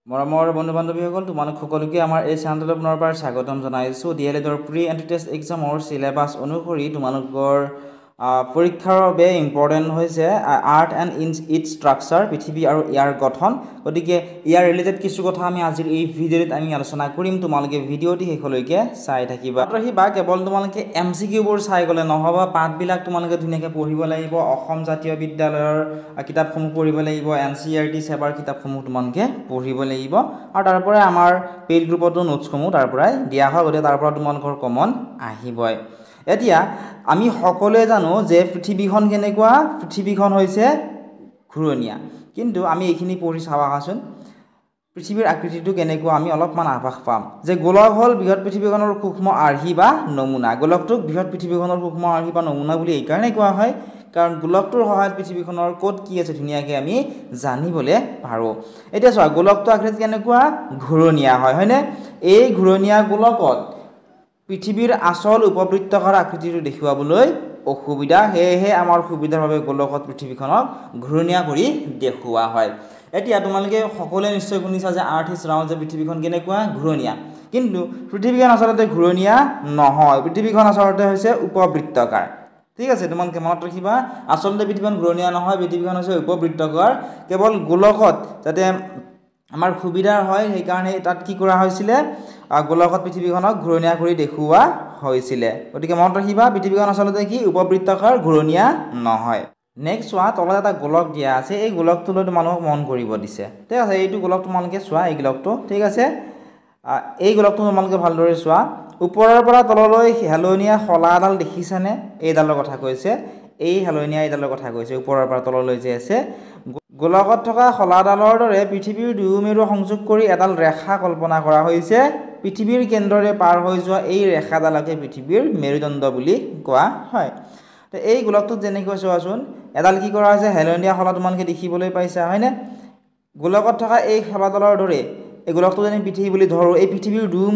মৰমৰ বন্ধু বান্ধৱীসকল তোমালোক সকলোকে আমাৰ এই চেনেলটোলৈ পুনৰবাৰ স্বাগতম জনাইছোঁ। ডিএলএডৰ প্ৰি এণ্ট্ৰি টেষ্ট এক্সামৰ চিলেবাছ অনুসৰি তোমালোকৰ পৰীক্ষাৰ বাবে ইম্পৰ্টেণ্ট হৈছে আৰ্ট এণ্ড ইটছ ষ্ট্ৰাকচাৰ, পৃথিৱী আৰু ইয়াৰ গঠন। গতিকে ইয়াৰ ৰিলেটেড কিছু কথা আমি আজিৰ এই ভিডিঅ'ত আমি আলোচনা কৰিম। তোমালোকে ভিডিঅ'টি শেষলৈকে চাই থাকিবা। বা কেৱল তোমালোকে MCQবোৰ চাই গ'লে নহ'ব, পাঠবিলাক তোমালোকে ধুনীয়াকৈ পঢ়িব লাগিব। অসম জাতীয় বিদ্যালয়ৰ কিতাপসমূহ পঢ়িব লাগিব, NCERT সেৱাৰ কিতাপসমূহ তোমালোকে পঢ়িব লাগিব। আৰু তাৰ পৰাই আমাৰ পেইড গ্ৰুপতো নোটছসমূহ তাৰ পৰাই দিয়া হয়, গতিকে তাৰ পৰা তোমালোকৰ কমন আহিবই। এতিয়া আমি সকলোৱে জানো যে পৃথিৱীখন কেনেকুৱা, পৃথিৱীখন হৈছে ঘূৰণীয়া। কিন্তু আমি এইখিনি পঢ়ি চাওঁ আহাচোন, পৃথিৱীৰ আকৃতিটো কেনেকুৱা আমি অলপমান আভাস পাম যে গোলক হ'ল বৃহৎ পৃথিৱীখনৰ সূক্ষ্ম আৰ্হি বা নমুনা। গোলকটোক বৃহৎ পৃথিৱীখনৰ সূক্ষ্ম আৰ্হি বা নমুনা বুলি এইকাৰণে কোৱা হয় কাৰণ গোলকটোৰ সহায়ত পৃথিৱীখনৰ ক'ত কি আছে ধুনীয়াকৈ আমি জানিবলৈ পাৰোঁ। এতিয়া চোৱা, গোলকটো আকৃতি কেনেকুৱা, ঘূৰণীয়া হয়, হয়নে? এই ঘূৰণীয়া গোলকত পৃথিৱীৰ আচল উপবৃত্তাকাৰ আকৃতিটো দেখুৱাবলৈ অসুবিধা, সেয়েহে আমাৰ সুবিধাৰ বাবে গোলকত পৃথিৱীখনক ঘূৰণীয়া কৰি দেখুওৱা হয়। এতিয়া তোমালোকে সকলোৱে নিশ্চয় শুনিছা যে আৰ্থ ইজ ৰাউণ্ড, যে পৃথিৱীখন কেনেকুৱা, ঘূৰণীয়া। কিন্তু পৃথিৱীখন আচলতে ঘূৰণীয়া নহয়, পৃথিৱীখন আচলতে হৈছে উপবৃত্তাকাৰ। ঠিক আছে, তোমালোকে মনত ৰাখিবা, আচলতে পৃথিৱীখন ঘূৰণীয়া নহয়, পৃথিৱীখন হৈছে উপবৃত্তাকাৰ। কেৱল গোলকত যাতে আমাৰ সুবিধা হয় সেইকাৰণে তাত কি কৰা হৈছিলে, গোলকত পৃথিৱীখনক ঘূৰণীয়া কৰি দেখুওৱা হৈছিলে। গতিকে মনত ৰাখিবা, পৃথিৱীখন আচলতে কি উপবৃত্তাকাৰ, ঘূৰণীয়া নহয়। নেক্সট চোৱা, তলত এটা গোলক দিয়া আছে, এই গোলকটোলৈ তোমালোকক মন কৰিব দিছে। ঠিক আছে, এইটো গোলক তোমালোকে চোৱা, এই গোলকটো ঠিক আছে, এই গোলকটো তোমালোকে ভালদৰে চোৱা। ওপৰৰ পৰা তললৈ হেলনীয়া শলা এডাল দেখিছানে? এইডালৰ কথা কৈছে, এই হেলনীয়া এইডালৰ কথা কৈছে, ওপৰৰ পৰা তললৈ যে আছে। গোলকত থকা শলাডালৰ দৰে পৃথিৱীৰ দুয়ো মেৰু সংযোগ কৰি এডাল ৰেখা কল্পনা কৰা হৈছে। পৃথিৱীৰ কেন্দ্ৰৰে পাৰ হৈ যোৱা এই ৰেখাডালকে পৃথিৱীৰ মেৰুদণ্ড বুলি কোৱা হয়। তো এই গোলকটোত যেনেকৈ চোৱাচোন, এডাল কি কৰা হৈছে, হেলনীয়া শলা তোমালোকে দেখিবলৈ পাইছা, হয়নে? গোলকত থকা এই শলাডালৰ দৰে এই গোলকটো যদি পৃথিৱী বুলি ধৰোঁ, এই পৃথিৱীৰ দুয়ো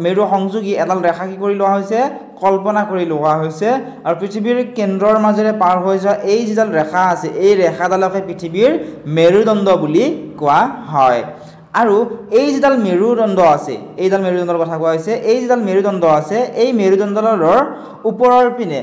মেৰু সংযোগী এডাল ৰেখা কি কৰি লোৱা হৈছে, কল্পনা কৰি লোৱা হৈছে। আৰু পৃথিৱীৰ কেন্দ্ৰৰ মাজেৰে পাৰ হৈ যোৱা এই যিডাল ৰেখা আছে, এই ৰেখাডালকে পৃথিৱীৰ মেৰুদণ্ড বুলি কোৱা হয়। আৰু এই যিডাল মেৰুদণ্ড আছে, এইডাল মেৰুদণ্ডৰ কথা কোৱা হৈছে, এই যিডাল মেৰুদণ্ড আছে, এই মেৰুদণ্ডৰ ওপৰৰ পিনে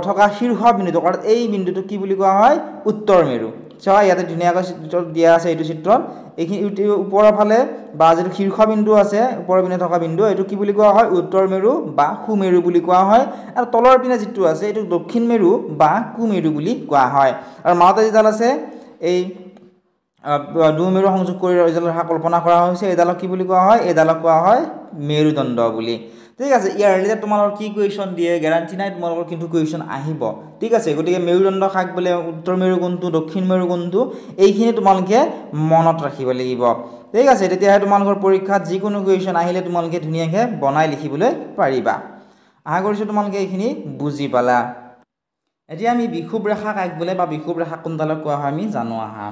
থকা শীৰ্ষ বিন্দুটো, অৰ্থাৎ এই বিন্দুটো কি বুলি কোৱা হয়, উত্তৰ মেৰু। চোৱা, ইয়াতে ধুনীয়াকৈ চিত্ৰত দিয়া আছে, এইটো চিত্ৰত এইখিনি ওপৰৰ ফালে বা যিটো শীৰ্ষ বিন্দু আছে, ওপৰৰ পিনে থকা বিন্দু, এইটো কি বুলি কোৱা হয়, উত্তৰ মেৰু বা সুমেৰু বুলি কোৱা হয়। আৰু তলৰ পিনে যিটো আছে, এইটো দক্ষিণ মেৰু বা কুমেৰু বুলি কোৱা হয়। আৰু মাজতে যিডাল আছে, এই দুয়ো মেৰু সংযোগ কৰি যিডাল ৰেখা কল্পনা কৰা হৈছে, এইডালক কি বুলি কোৱা হয়, এইডালক কোৱা হয় মেৰুদণ্ড বুলি। ঠিক আছে, ইয়াৰ ৰিলেটেড তোমালোকৰ কি কুৱেশ্যন দিয়ে গেৰাণ্টি নাই, তোমালোকৰ কিন্তু কুৱেশ্যন আহিব। ঠিক আছে, গতিকে মেৰুদণ্ড কাক বোলে, উত্তৰ মেৰু কোনটো, দক্ষিণ মেৰু কোনটো, এইখিনি তোমালোকে মনত ৰাখিব লাগিব। ঠিক আছে, তেতিয়াহে তোমালোকৰ পৰীক্ষাত যিকোনো কুৱেশ্যন আহিলে তোমালোকে ধুনীয়াকৈ বনাই লিখিবলৈ পাৰিবা। আশা কৰিছোঁ তোমালোকে এইখিনি বুজি পালা। এতিয়া আমি বিষুৱ ৰেখা কাক বোলে বা বিষুৱ ৰেখা কোনডালক কোৱা হয় আমি জানো আহা।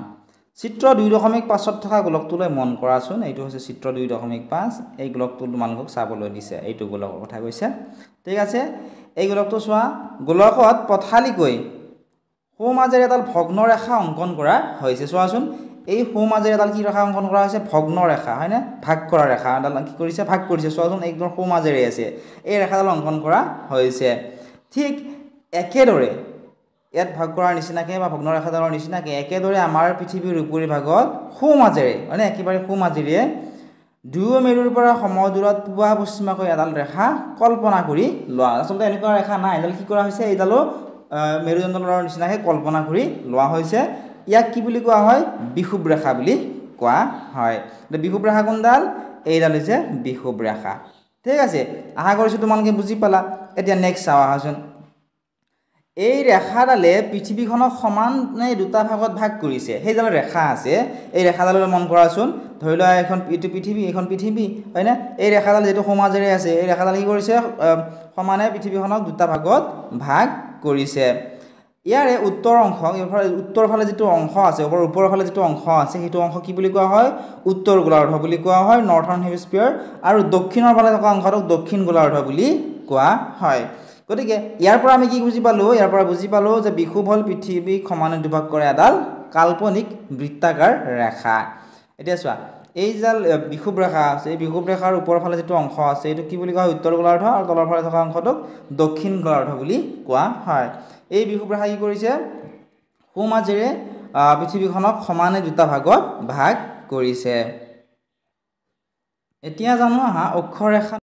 চিত্ৰ 2.5ত থকা গোলকটোলৈ মন কৰাচোন, এইটো হৈছে চিত্ৰ 2.5, এই গোলকটো তোমালোকক চাবলৈ দিছে, এইটো গোলকৰ কথা কৈছে। ঠিক আছে, এই গোলকটো চোৱা, গোলকত পথালিকৈ সোঁ মাজেৰে এডাল ভগ্ন ৰেখা অংকন কৰা হৈছে। চোৱাচোন, এই সোঁ মাজেৰে এডাল কি ৰেখা অংকন কৰা হৈছে, ভগ্ন ৰেখা, হয়নে? ভাগ কৰা ৰেখা এডাল কি কৰিছে, ভাগ কৰিছে। চোৱাচোন, একদম সোঁ মাজেৰে আছে, এই ৰেখাডাল অংকন কৰা হৈছে। ঠিক একেদৰে ইয়াত ভাগ কৰাৰ নিচিনাকৈ বা ভগ্ন ৰেখাডালৰ নিচিনাকৈ একেদৰে আমাৰ পৃথিৱীৰ উপৰিভাগত সোঁ মাজেৰে, মানে একেবাৰে সোঁ মাজেৰে দুয়ো মেৰুৰ পৰা সমদূৰত পূবা পশ্চিমাকৈ এডাল ৰেখা কল্পনা কৰি লোৱা। আচলতে এনেকুৱা ৰেখা নাই, এডাল কি কৰা হৈছে, এইডালো মেৰুদণ্ডৰ নিচিনাকৈ কল্পনা কৰি লোৱা হৈছে। ইয়াক কি বুলি কোৱা হয়, বিষুৱ ৰেখা বুলি কোৱা হয়। বিষুৱ ৰেখা কোনডাল, এইডাল হৈছে বিষুৱ ৰেখা। ঠিক আছে, আশা কৰিছোঁ তোমালোকে বুজি পালা। এতিয়া নেক্সট চাওঁ আহাচোন, এই ৰেখাডালে পৃথিৱীখনক সমানে দুটা ভাগত ভাগ কৰিছে। সেইডাল ৰেখা আছে, এই ৰেখাডাললৈ মন কৰাচোন, ধৰি লোৱা এইটো পৃথিৱী, এইখন পৃথিৱী, হয়নে? এই ৰেখাডাল যিটো সোঁ মাজেৰে আছে, এই ৰেখাডাল কি কৰিছে, সমানে পৃথিৱীখনক দুটা ভাগত ভাগ কৰিছে। ইয়াৰে উত্তৰ অংশ, উত্তৰ ফালে যিটো অংশ আছে, ওপৰৰ ফালে যিটো অংশ আছে, সেইটো অংশ কি বুলি কোৱা হয়, উত্তৰ গোলাৰ্ধ বুলি কোৱা হয়, নৰ্থন হেমিস্ফিয়াৰ। আৰু দক্ষিণৰ ফালে থকা অংশটোক দক্ষিণ গোলাৰ্ধ বুলি কোৱা হয়। গতিকে ইয়াৰ পৰা আমি কি বুজি পালোঁ, ইয়াৰ পৰা বুজি পালোঁ যে বিষুৱ হ'ল পৃথিৱীক সমানে দুভাগ কৰা এডাল কাল্পনিক বৃত্তাকাৰ ৰেখা। এতিয়া চোৱা, এই জাল বিষুৱ ৰেখা আছে এই বিষুৱ ৰেখাৰ ওপৰৰ ফালে যেটো অংশ আছে এইটো কি বুলি কোৱা হয় উত্তৰ গোলাৰ্ধ আৰু তলৰ ফালে থকা অংশটোক দক্ষিণ গোলাৰ্ধ বুলি কোৱা হয় এই বিষুৱ ৰেখা কি কৰিছে সোঁমাজেৰে পৃথিৱীখনক সমানে দুটা ভাগত ভাগ কৰিছে এতিয়া জানো আহা অক্ষৰেখা